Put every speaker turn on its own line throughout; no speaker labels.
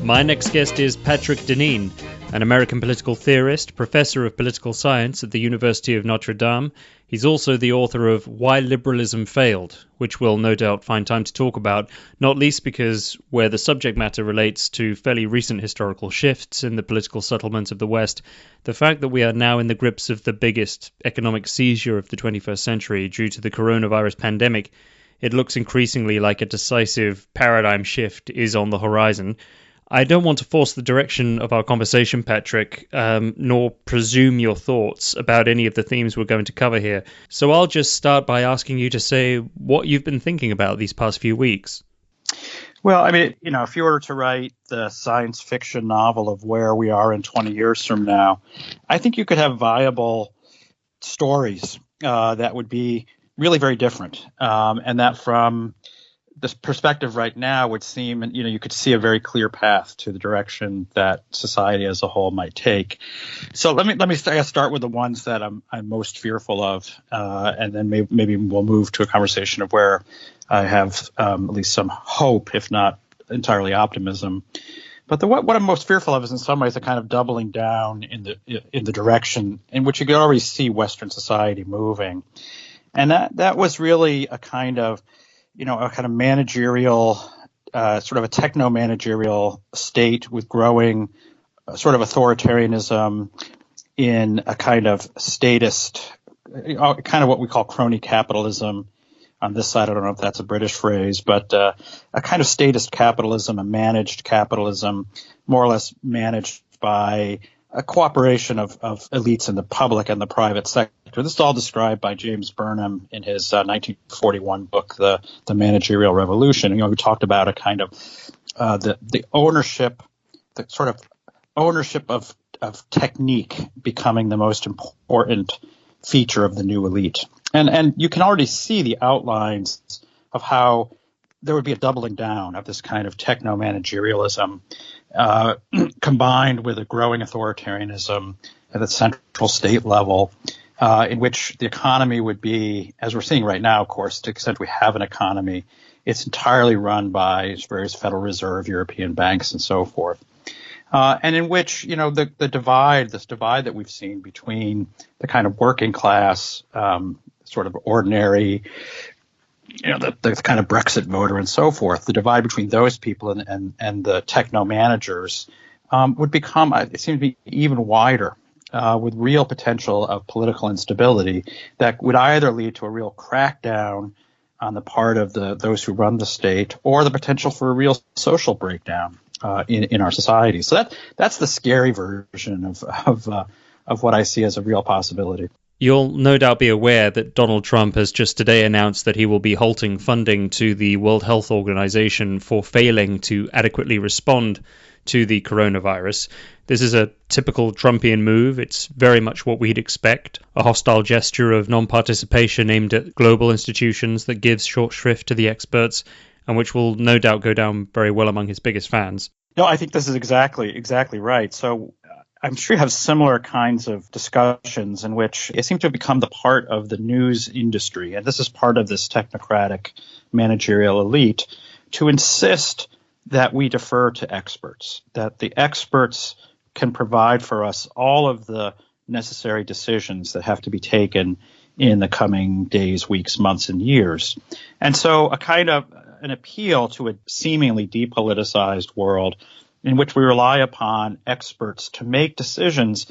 My next guest is Patrick Deneen, an American political theorist, professor of political science at the University of Notre Dame. He's also the author of Why Liberalism Failed, which we'll no doubt find time to talk about, not least because where the subject matter relates to fairly recent historical shifts in the political settlement of the West, the fact that we are now in the grips of the biggest economic seizure of the 21st century due to the coronavirus pandemic, it looks increasingly like a decisive paradigm shift is on the horizon. I don't want to force the direction of our conversation, Patrick, nor presume your thoughts about any of the themes we're going to cover here. So I'll just start by asking you to say what you've been thinking about these past few weeks.
Well, I mean, if you were to write the science fiction novel of where we are in 20 years from now, I think you could have viable stories that would be really very different, and that from this perspective right now would seem, you could see a very clear path to the direction that society as a whole might take. So let me start with the ones that I'm most fearful of, and then maybe we'll move to a conversation of where I have at least some hope, if not entirely optimism. But what I'm most fearful of is in some ways a kind of doubling down in the direction in which you can already see Western society moving, and that was really a kind of managerial, sort of a techno-managerial state with growing sort of authoritarianism in a kind of statist, kind of what we call crony capitalism. On this side, I don't know if that's a British phrase, but a kind of statist capitalism, a managed capitalism, more or less managed by a cooperation of elites in the public and the private sector. This is all described by James Burnham in his 1941 book, The Managerial Revolution. We talked about a kind of the ownership, the sort of ownership of technique becoming the most important feature of the new elite. And you can already see the outlines of how there would be a doubling down of this kind of techno-managerialism combined with a growing authoritarianism at the central state level, in which the economy would be, as we're seeing right now, of course, to the extent we have an economy, it's entirely run by various Federal Reserve, European banks, and so forth. And in which, this divide that we've seen between the kind of working class, sort of ordinary, the kind of Brexit voter and so forth, the divide between those people and the techno managers would become, it seems to be, even wider, with real potential of political instability that would either lead to a real crackdown on the part of those who run the state, or the potential for a real social breakdown in our society. So that's the scary version of what I see as a real possibility.
You'll no doubt be aware that Donald Trump has just today announced that he will be halting funding to the World Health Organization for failing to adequately respond to the coronavirus. This is a typical Trumpian move. It's very much what we'd expect, a hostile gesture of non-participation aimed at global institutions that gives short shrift to the experts, and which will no doubt go down very well among his biggest fans.
No, I think this is exactly right. So I'm sure you have similar kinds of discussions in which it seems to have become the part of the news industry, and this is part of this technocratic managerial elite, to insist that we defer to experts, that the experts can provide for us all of the necessary decisions that have to be taken in the coming days, weeks, months, and years. And so a kind of an appeal to a seemingly depoliticized world in which we rely upon experts to make decisions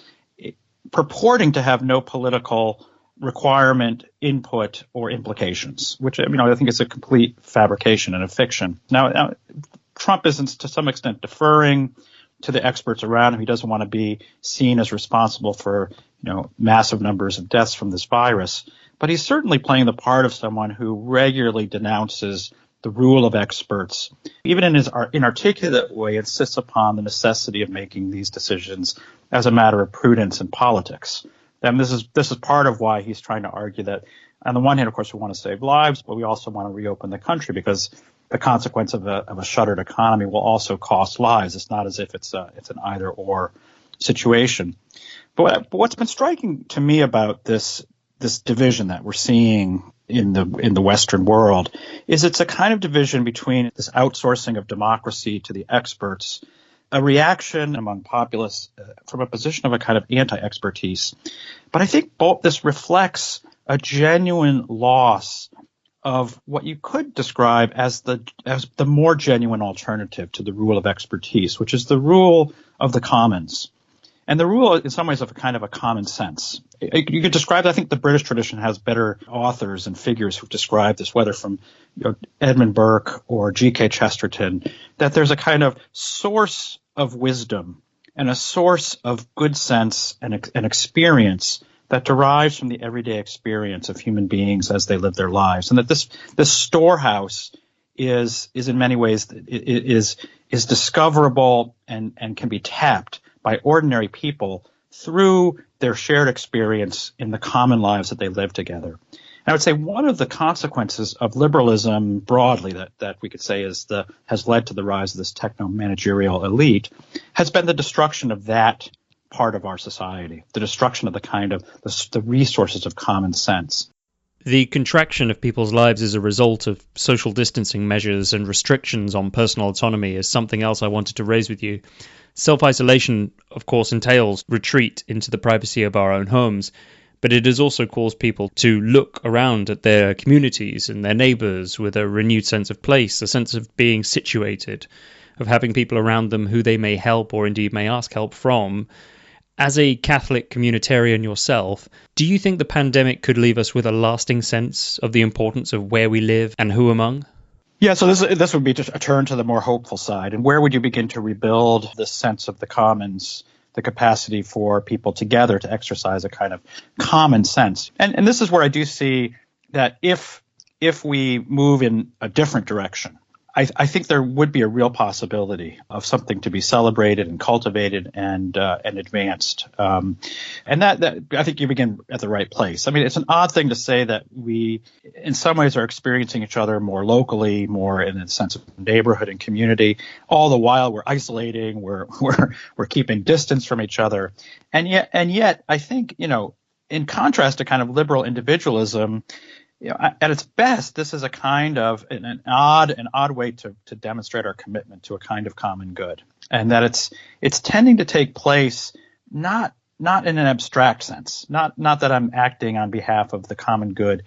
purporting to have no political requirement, input, or implications, which I think is a complete fabrication and a fiction. Now, Trump isn't to some extent deferring to the experts around him. He doesn't want to be seen as responsible for massive numbers of deaths from this virus, but he's certainly playing the part of someone who regularly denounces the rule of experts, even in his inarticulate way, insists upon the necessity of making these decisions as a matter of prudence in politics. And this is part of why he's trying to argue that, on the one hand, of course, we want to save lives, but we also want to reopen the country because the consequence of a shuttered economy will also cost lives. It's not as if it's an either or situation. But what's been striking to me about this division that we're seeing in the Western world is it's a kind of division between this outsourcing of democracy to the experts a reaction among populists from a position of a kind of anti-expertise. But I think both this reflects a genuine loss of what you could describe as the more genuine alternative to the rule of expertise, which is the rule of the commons. And the rule, in some ways, of a kind of a common sense. You could describe, I think the British tradition has better authors and figures who've described this, whether from Edmund Burke or G.K. Chesterton, that there's a kind of source of wisdom and a source of good sense and experience that derives from the everyday experience of human beings as they live their lives. And that this storehouse is in many ways is discoverable and can be tapped by ordinary people through their shared experience in the common lives that they live together. And I would say one of the consequences of liberalism broadly that we could say has led to the rise of this techno-managerial elite has been the destruction of that part of our society, the destruction of the kind of the resources of common sense.
The contraction of people's lives as a result of social distancing measures and restrictions on personal autonomy is something else I wanted to raise with you. Self-isolation, of course, entails retreat into the privacy of our own homes, but it has also caused people to look around at their communities and their neighbours with a renewed sense of place, a sense of being situated, of having people around them who they may help or indeed may ask help from. As a Catholic communitarian yourself, do you think the pandemic could leave us with a lasting sense of the importance of where we live and who among?
Yeah, so this would be just a turn to the more hopeful side. And where would you begin to rebuild this sense of the commons, the capacity for people together to exercise a kind of common sense? And this is where I do see that if we move in a different direction, I think there would be a real possibility of something to be celebrated and cultivated and advanced. And that I think you begin at the right place. I mean, it's an odd thing to say that we, in some ways, are experiencing each other more locally, more in the sense of neighborhood and community. All the while, we're isolating, we're keeping distance from each other, and yet, I think, in contrast to kind of liberal individualism, at its best, this is a kind of an odd way to demonstrate our commitment to a kind of common good, and that it's tending to take place not in an abstract sense, not that I'm acting on behalf of the common good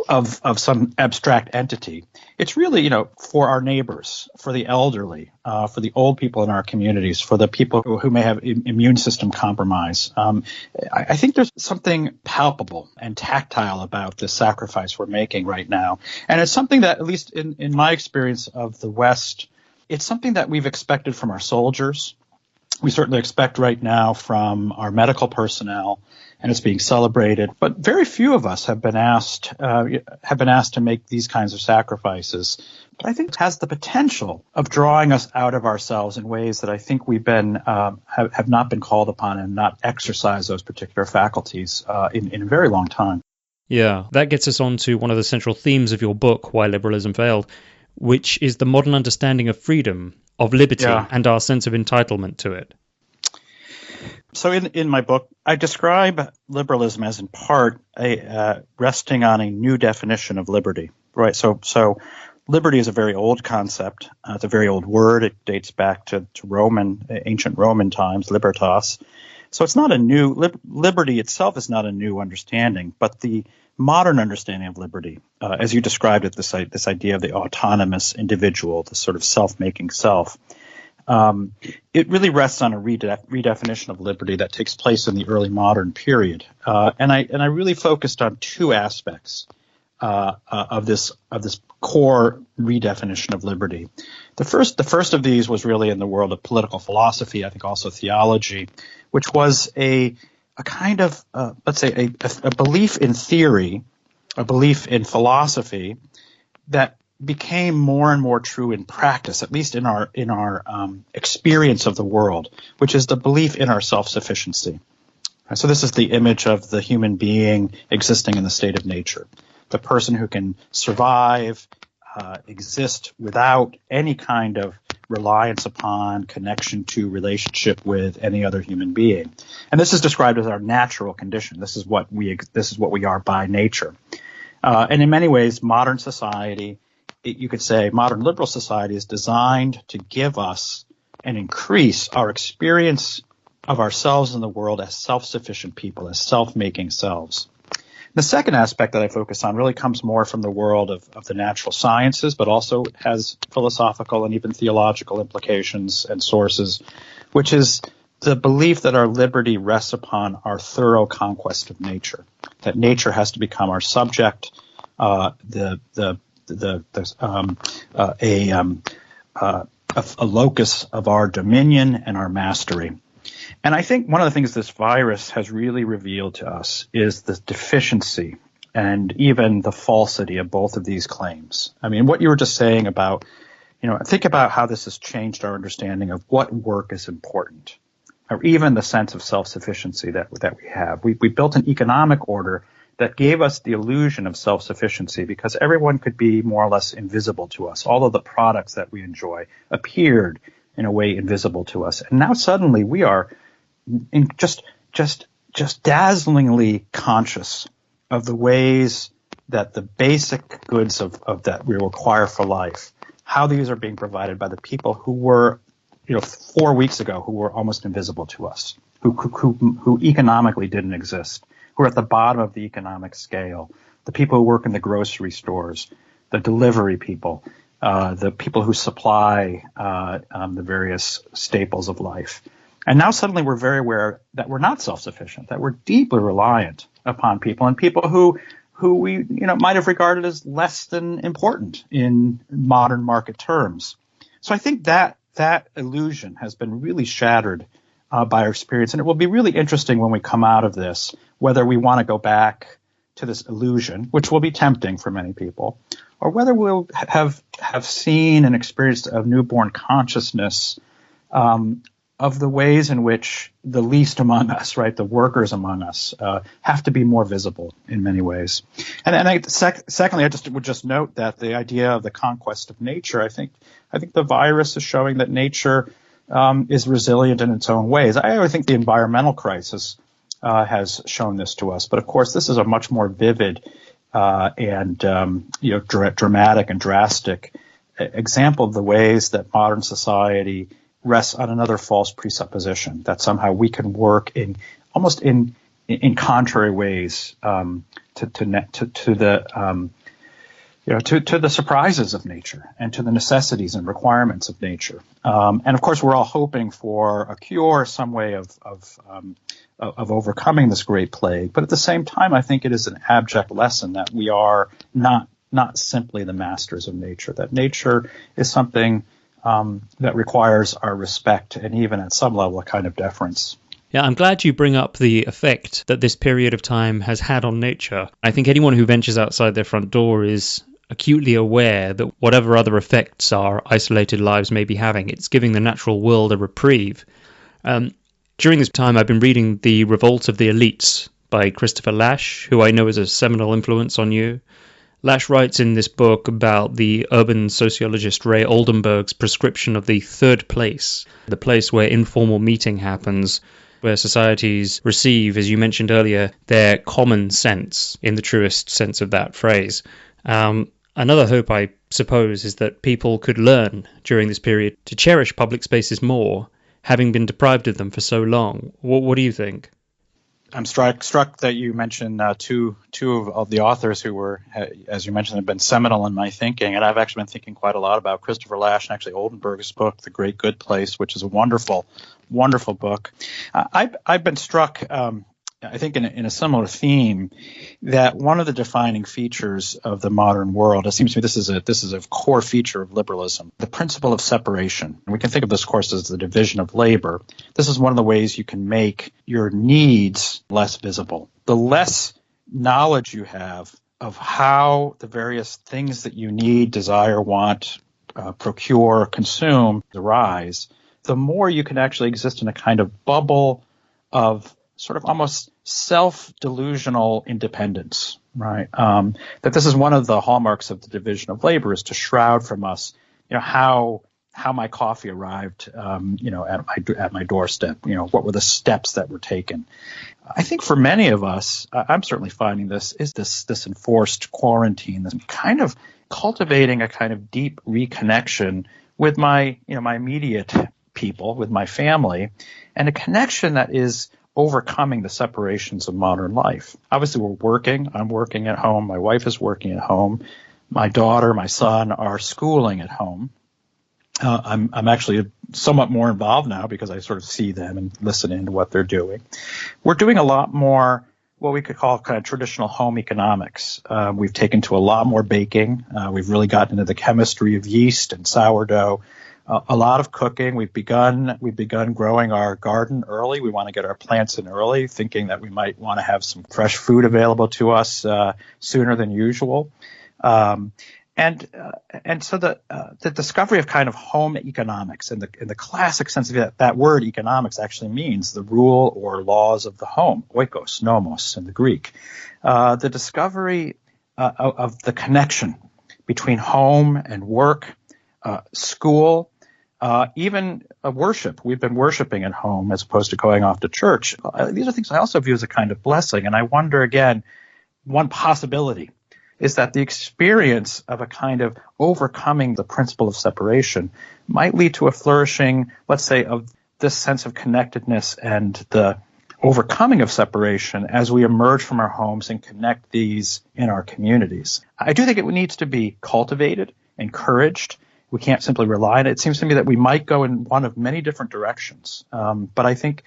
of some abstract entity. It's really, for our neighbors, for the elderly, for the old people in our communities, for the people who may have immune system compromise. I think there's something palpable and tactile about the sacrifice we're making right now. And it's something that, at least in my experience of the West, it's something that we've expected from our soldiers. We certainly expect right now from our medical personnel, and it's being celebrated. But very few of us have been asked to make these kinds of sacrifices. But I think it has the potential of drawing us out of ourselves in ways that I think we've been have not been called upon and not exercised those particular faculties in a very long time.
Yeah, that gets us on to one of the central themes of your book, Why Liberalism Failed, which is the modern understanding of freedom, of liberty, and our sense of entitlement to it.
So in my book, I describe liberalism as in part resting on a new definition of liberty, right? So liberty is a very old concept. It's a very old word. It dates back to ancient Roman times, libertas. So it's not a new liberty itself is not a new understanding, but the modern understanding of liberty, as you described it, this idea of the autonomous individual, the sort of self-making self. It really rests on a redefinition of liberty that takes place in the early modern period, and I really focused on two aspects of this core redefinition of liberty. The first of these was really in the world of political philosophy, I think also theology, which was a kind of let's say a belief in theory, a belief in philosophy that became more and more true in practice, at least in our experience of the world, which is the belief in our self-sufficiency. So this is the image of the human being existing in the state of nature, the person who can survive, exist without any kind of reliance upon, connection to, relationship with any other human being. And this is described as our natural condition. This is what we are by nature. And in many ways, modern society, you could say modern liberal society is designed to give us and increase our experience of ourselves in the world as self-sufficient people, as self-making selves. The second aspect that I focus on really comes more from the world of the natural sciences, but also has philosophical and even theological implications and sources, which is the belief that our liberty rests upon our thorough conquest of nature, that nature has to become our subject, a locus of our dominion and our mastery. And I think one of the things this virus has really revealed to us is the deficiency and even the falsity of both of these claims. I mean, what you were just saying about, think about how this has changed our understanding of what work is important, or even the sense of self-sufficiency that we have. We built an economic order that gave us the illusion of self-sufficiency because everyone could be more or less invisible to us. All of the products that we enjoy appeared in a way invisible to us. And now suddenly we are just dazzlingly conscious of the ways that the basic goods of that we require for life, how these are being provided by the people who were, 4 weeks ago, who were almost invisible to us, who economically didn't exist, who are at the bottom of the economic scale, the people who work in the grocery stores, the delivery people, the people who supply the various staples of life. And now suddenly we're very aware that we're not self-sufficient, that we're deeply reliant upon people, and people who we might have regarded as less than important in modern market terms. So I think that illusion has been really shattered by our experience, and it will be really interesting when we come out of this, whether we want to go back to this illusion, which will be tempting for many people, or whether we'll have seen and experienced a newborn consciousness of the ways in which the least among us, right, the workers among us, have to be more visible in many ways. And secondly, I would just note that the idea of the conquest of nature, I think the virus is showing that nature is resilient in its own ways. I think the environmental crisis has shown this to us, but of course this is a much more vivid and dramatic and drastic example of the ways that modern society rests on another false presupposition that somehow we can work in almost in contrary ways to the surprises of nature and to the necessities and requirements of nature. And of course, we're all hoping for a cure, some way of overcoming this great plague. But at the same time, I think it is an abject lesson that we are not simply the masters of nature, that nature is something that requires our respect and even at some level a kind of deference.
Yeah, I'm glad you bring up the effect that this period of time has had on nature. I think anyone who ventures outside their front door is acutely aware that whatever other effects our isolated lives may be having, it's giving the natural world a reprieve. During this time, I've been reading The Revolt of the Elites by Christopher Lasch, who I know is a seminal influence on you. Lasch writes in this book about the urban sociologist Ray Oldenburg's prescription of the third place, the place where informal meeting happens, where societies receive, as you mentioned earlier, their common sense, in the truest sense of that phrase. Another hope, I suppose, is that people could learn during this period to cherish public spaces more, having been deprived of them for so long. What do you think?
I'm struck that you mentioned two of the authors who were, as you mentioned, have been seminal in my thinking. And I've actually been thinking quite a lot about Christopher Lasch and actually Oldenburg's book, The Great Good Place, which is a wonderful, wonderful book. I've been struck, I think, in a similar theme, that one of the defining features of the modern world, it seems to me this is a core feature of liberalism, the principle of separation. And we can think of this, of course, as the division of labor. This is one of the ways you can make your needs less visible. The less knowledge you have of how the various things that you need, desire, want, procure, consume arise, the more you can actually exist in a kind of bubble of sort of almost self-delusional independence, right? That this is one of the hallmarks of the division of labor, is to shroud from us, how my coffee arrived, at my doorstep. What were the steps that were taken? I think for many of us, I'm certainly finding this enforced quarantine, this kind of cultivating a kind of deep reconnection with my immediate people, with my family, and a connection that is overcoming the separations of modern life. Obviously, we're working. I'm working at home. My wife is working at home. My daughter, my son are schooling at home. I'm actually somewhat more involved now because I sort of see them and listen into what they're doing. We're doing a lot more what we could call kind of traditional home economics. We've taken to a lot more baking. We've really gotten into the chemistry of yeast and sourdough. A lot of cooking. We've begun growing our garden early. We want to get our plants in early, thinking that we might want to have some fresh food available to us sooner than usual. And so the discovery of kind of home economics in the classic sense of that word economics actually means the rule or laws of the home, oikos, nomos in the Greek. The discovery of the connection between home and work, school, even worship. We've been worshiping at home as opposed to going off to church. These are things I also view as a kind of blessing. And I wonder, again, one possibility is that the experience of a kind of overcoming the principle of separation might lead to a flourishing, let's say, of this sense of connectedness and the overcoming of separation as we emerge from our homes and connect these in our communities. I do think it needs to be cultivated, encouraged. We can't simply rely on it. It seems to me that we might go in one of many different directions. But I think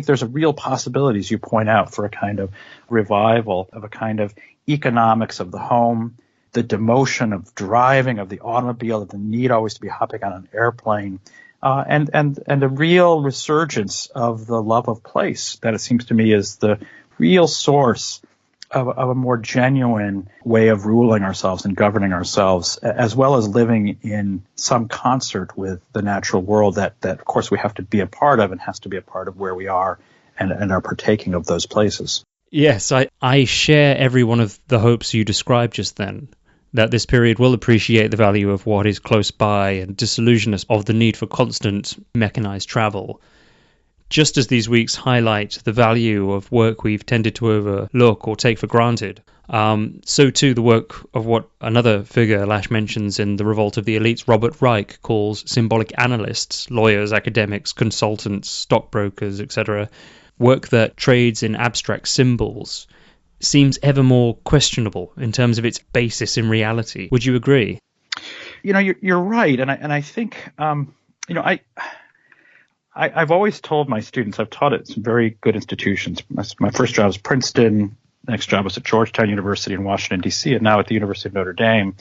there's a real possibility, as you point out, for a kind of revival of a kind of economics of the home, the demotion of driving, of the automobile, of the need always to be hopping on an airplane, and a real resurgence of the love of place that it seems to me is the real source of a more genuine way of ruling ourselves and governing ourselves, as well as living in some concert with the natural world that of course we have to be a part of and has to be a part of where we are and are partaking of those places.
Yes, I share every one of the hopes you described just then, that this period will appreciate the value of what is close by and disillusion us of the need for constant mechanized travel. Just as these weeks highlight the value of work we've tended to overlook or take for granted, so too the work of what another figure Lasch mentions in The Revolt of the Elites, Robert Reich, calls symbolic analysts, lawyers, academics, consultants, stockbrokers, etc., work that trades in abstract symbols, seems ever more questionable in terms of its basis in reality. Would you agree?
You're right, and I think I've always told my students, I've taught at some very good institutions. My first job was Princeton, next job was at Georgetown University in Washington, D.C., and now at the University of Notre Dame.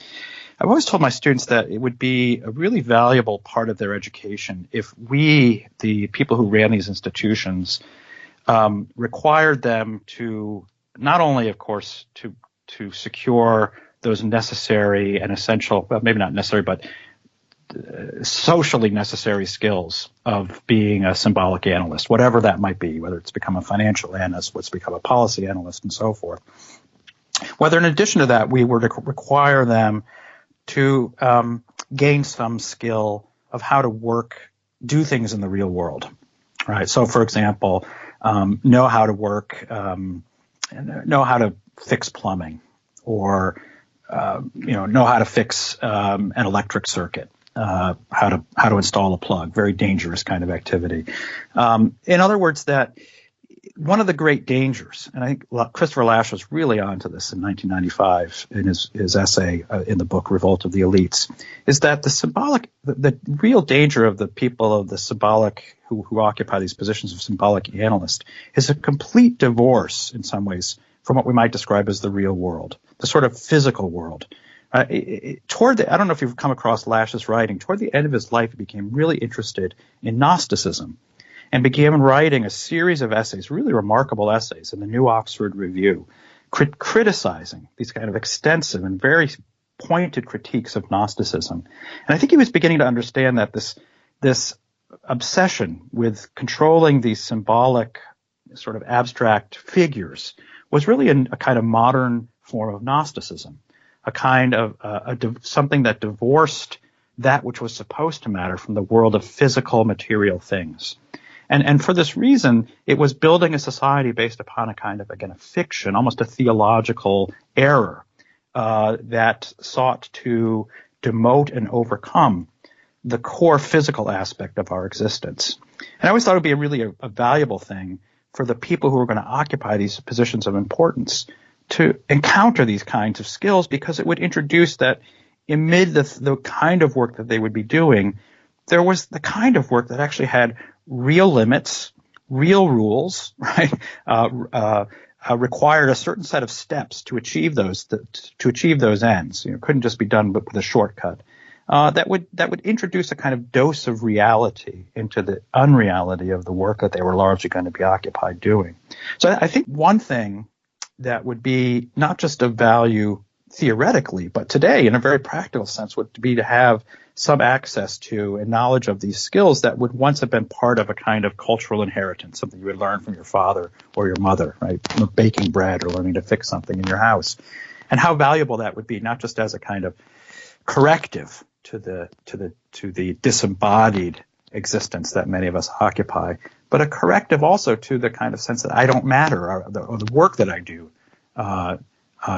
I've always told my students that it would be a really valuable part of their education if we, the people who ran these institutions, required them to not only, of course, to secure those necessary and essential, well, maybe not necessary, but socially necessary skills of being a symbolic analyst, whatever that might be, whether it's become a financial analyst, what's become a policy analyst, and so forth. Whether in addition to that, we were to require them to gain some skill of how to do things in the real world, right? So, for example, know how to work, know how to fix plumbing, or know how to fix an electric circuit. How to install a plug, very dangerous kind of activity. In other words, that one of the great dangers, and I think Christopher Lasch was really onto this in 1995 in his essay in the book Revolt of the Elites, is that the real danger of the people of the symbolic who occupy these positions of symbolic analyst is a complete divorce in some ways from what we might describe as the real world, the sort of physical world. I don't know if you've come across Lasch's writing. Toward the end of his life, he became really interested in Gnosticism and began writing a series of essays, really remarkable essays, in the New Oxford Review, criticizing these kind of extensive and very pointed critiques of Gnosticism. And I think he was beginning to understand that this obsession with controlling these symbolic, sort of abstract figures was really a kind of modern form of Gnosticism. A kind of something that divorced that which was supposed to matter from the world of physical material things. And for this reason, it was building a society based upon a kind of, again, a fiction, almost a theological error that sought to demote and overcome the core physical aspect of our existence. And I always thought it would be a valuable thing for the people who are going to occupy these positions of importance to encounter these kinds of skills, because it would introduce that amid the kind of work that they would be doing, there was the kind of work that actually had real limits, real rules, right? Required a certain set of steps to achieve those ends. It couldn't just be done with a shortcut. That would introduce a kind of dose of reality into the unreality of the work that they were largely going to be occupied doing. So I think one thing that would be not just of value theoretically, but today in a very practical sense would be to have some access to and knowledge of these skills that would once have been part of a kind of cultural inheritance, something you would learn from your father or your mother, right? Baking bread or learning to fix something in your house. And how valuable that would be, not just as a kind of corrective to the disembodied existence that many of us occupy, but a corrective also to the kind of sense that I don't matter, or the work that I do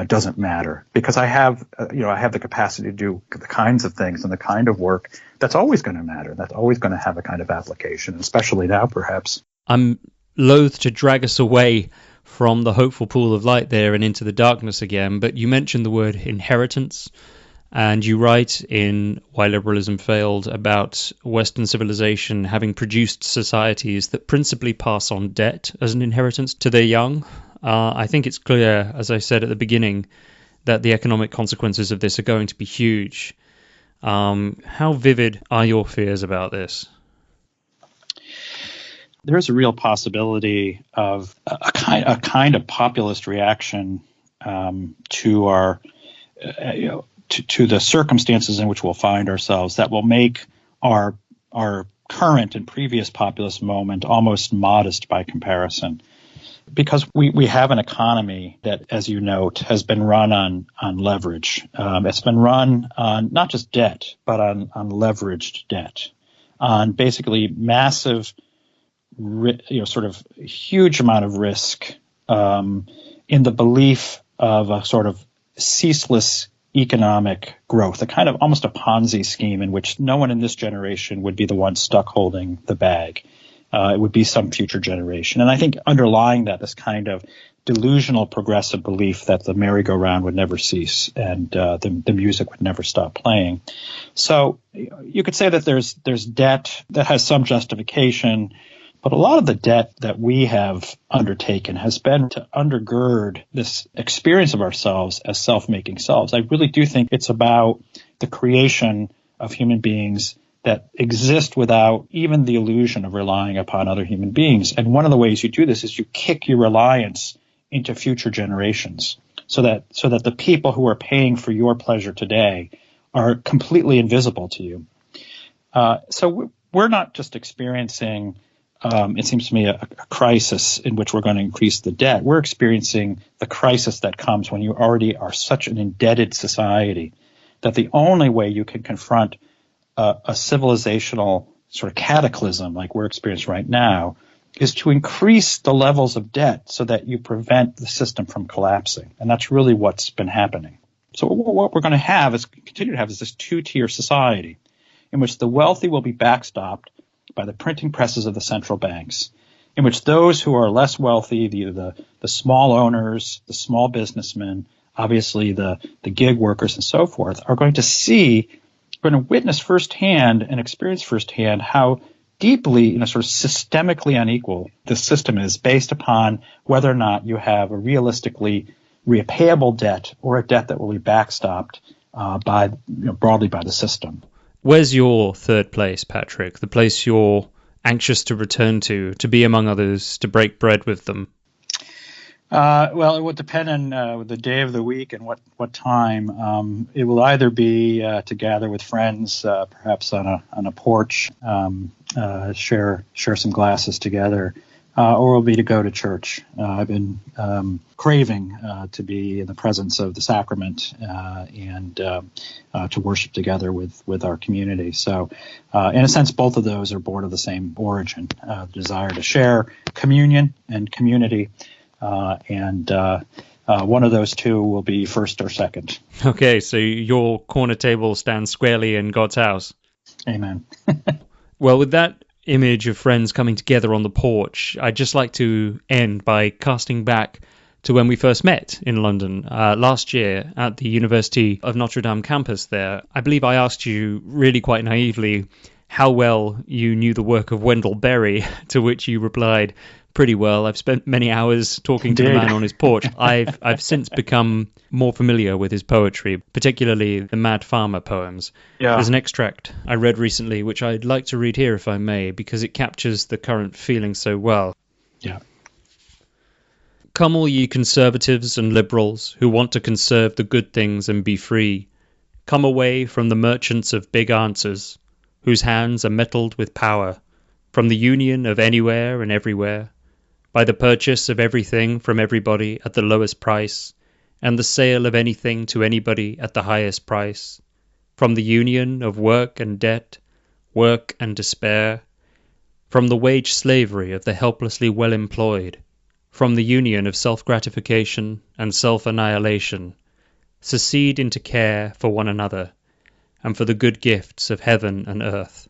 doesn't matter, because I have the capacity to do the kinds of things and the kind of work that's always going to matter, that's always going to have a kind of application, especially now, perhaps.
I'm loath to drag us away from the hopeful pool of light there and into the darkness again, but you mentioned the word inheritance, and you write in Why Liberalism Failed about Western civilization having produced societies that principally pass on debt as an inheritance to their young. I think it's clear, as I said at the beginning, that the economic consequences of this are going to be huge. How vivid are your fears about this?
There's a real possibility of a kind of populist reaction to our to the circumstances in which we'll find ourselves that will make our current and previous populist moment almost modest by comparison. Because we have an economy that, as you note, has been run on leverage. It's been run on not just debt, but on leveraged debt, on basically massive, sort of huge amount of risk in the belief of a sort of ceaseless economic growth, a kind of almost a Ponzi scheme in which no one in this generation would be the one stuck holding the bag. It would be some future generation. And I think underlying that is kind of delusional progressive belief that the merry-go-round would never cease and the music would never stop playing. So you could say that there's debt that has some justification, but a lot of the debt that we have undertaken has been to undergird this experience of ourselves as self-making selves. I really do think it's about the creation of human beings that exist without even the illusion of relying upon other human beings. And one of the ways you do this is you kick your reliance into future generations so that the people who are paying for your pleasure today are completely invisible to you. So we're not just experiencing, it seems to me, a crisis in which we're going to increase the debt. We're experiencing the crisis that comes when you already are such an indebted society that the only way you can confront a civilizational sort of cataclysm like we're experiencing right now is to increase the levels of debt so that you prevent the system from collapsing. And that's really what's been happening. So what we're going to continue to have is this two-tier society in which the wealthy will be backstopped by the printing presses of the central banks, in which those who are less wealthy, the small owners, the small businessmen, obviously the gig workers and so forth, are going to witness firsthand and experience firsthand how deeply, sort of systemically unequal the system is based upon whether or not you have a realistically repayable debt or a debt that will be backstopped broadly by the system.
Where's your third place, Patrick? The place you're anxious to return to be among others, to break bread with them?
Well, it would depend on the day of the week and what time. It will either be to gather with friends, perhaps on a porch, share some glasses together, or it will be to go to church. I've been craving to be in the presence of the sacrament and to worship together with our community. So, in a sense, both of those are born of the same origin: the desire to share communion and community. And one of those two will be first or second.
Okay, so your corner table stands squarely in God's house.
Amen.
Well, with that image of friends coming together on the porch, I'd just like to end by casting back to when we first met in London last year at the University of Notre Dame campus there. I believe I asked you really quite naively how well you knew the work of Wendell Berry, to which you replied, pretty well. I've spent many hours talking to the man on his porch. I've since become more familiar with his poetry, particularly the Mad Farmer poems.
Yeah.
There's an extract I read recently, which I'd like to read here if I may, because it captures the current feeling so well.
Yeah.
Come all ye conservatives and liberals who want to conserve the good things and be free. Come away from the merchants of big answers, whose hands are mettled with power, from the union of anywhere and everywhere, by the purchase of everything from everybody at the lowest price, and the sale of anything to anybody at the highest price, from the union of work and debt, work and despair, from the wage slavery of the helplessly well-employed, from the union of self-gratification and self-annihilation, secede into care for one another, and for the good gifts of heaven and earth.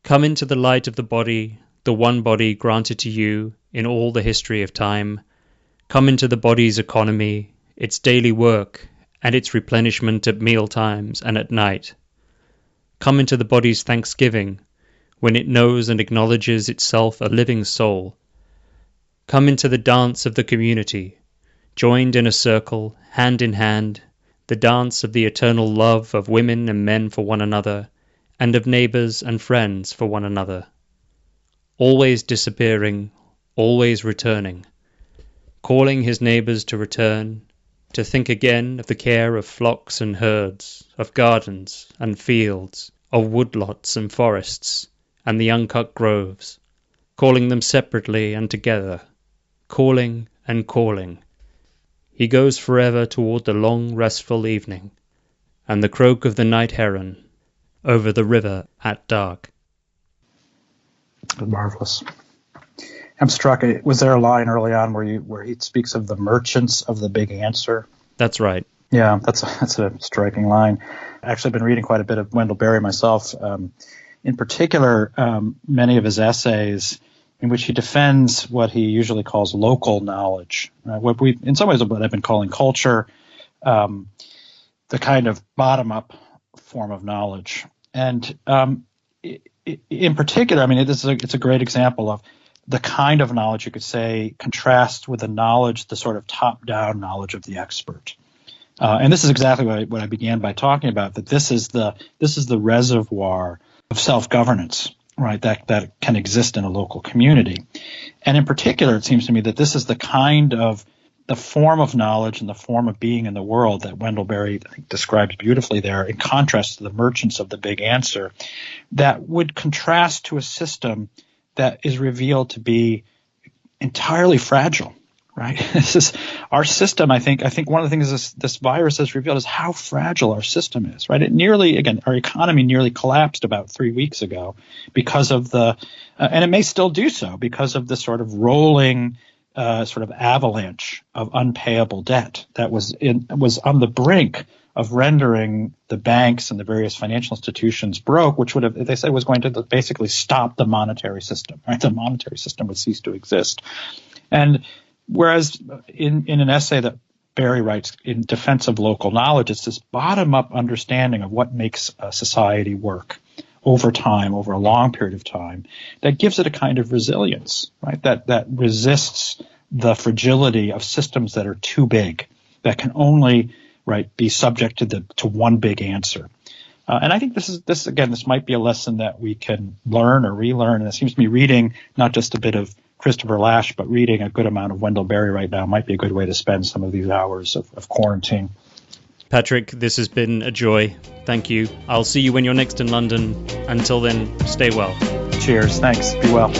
Come into the light of the body, the one body granted to you in all the history of time. Come into the body's economy, its daily work, and its replenishment at meal times and at night. Come into the body's thanksgiving, when it knows and acknowledges itself a living soul. Come into the dance of the community, joined in a circle, hand in hand, the dance of the eternal love of women and men for one another, and of neighbours and friends for one another. Always disappearing, always returning, calling his neighbours to return, to think again of the care of flocks and herds, of gardens and fields, of woodlots and forests, and the uncut groves, calling them separately and together, calling and calling. He goes forever toward the long restful evening, and the croak of the night heron over the river at dark.
Marvelous. I'm struck. Was there a line early on where he speaks of the merchants of the big answer?
That's right.
Yeah, that's a striking line. Actually, I've been reading quite a bit of Wendell Berry myself. In particular, many of his essays in which he defends what he usually calls local knowledge. In some ways, what I've been calling culture, the kind of bottom-up form of knowledge. And in particular, I mean, it's a great example of the kind of knowledge you could say contrasts with the sort of top-down knowledge of the expert. And this is exactly what I began by talking about, that this is the reservoir of self-governance, right, that can exist in a local community. And in particular, it seems to me that this is the kind of the form of knowledge and the form of being in the world that Wendell Berry, I think, describes beautifully there, in contrast to the merchants of the big answer, that would contrast to a system that is revealed to be entirely fragile, right? This is our system. I think one of the things this virus has revealed is how fragile our system is, right? Our economy nearly collapsed about 3 weeks ago because of and it may still do so because of the sort of rolling sort of avalanche of unpayable debt that was on the brink of rendering the banks and the various financial institutions broke, which would have, they said, was going to basically stop the monetary system, right? The monetary system would cease to exist. And whereas in an essay that Berry writes in defense of local knowledge, it's this bottom-up understanding of what makes a society work over time, over a long period of time, that gives it a kind of resilience, right? That resists the fragility of systems that are too big, that can only, right, be subject to one big answer. And I think this might be a lesson that we can learn or relearn. And it seems to me reading not just a bit of Christopher Lasch, but reading a good amount of Wendell Berry right now might be a good way to spend some of these hours of quarantine.
Patrick, this has been a joy. Thank you. I'll see you when you're next in London. Until then, stay well.
Cheers. Thanks. Be well.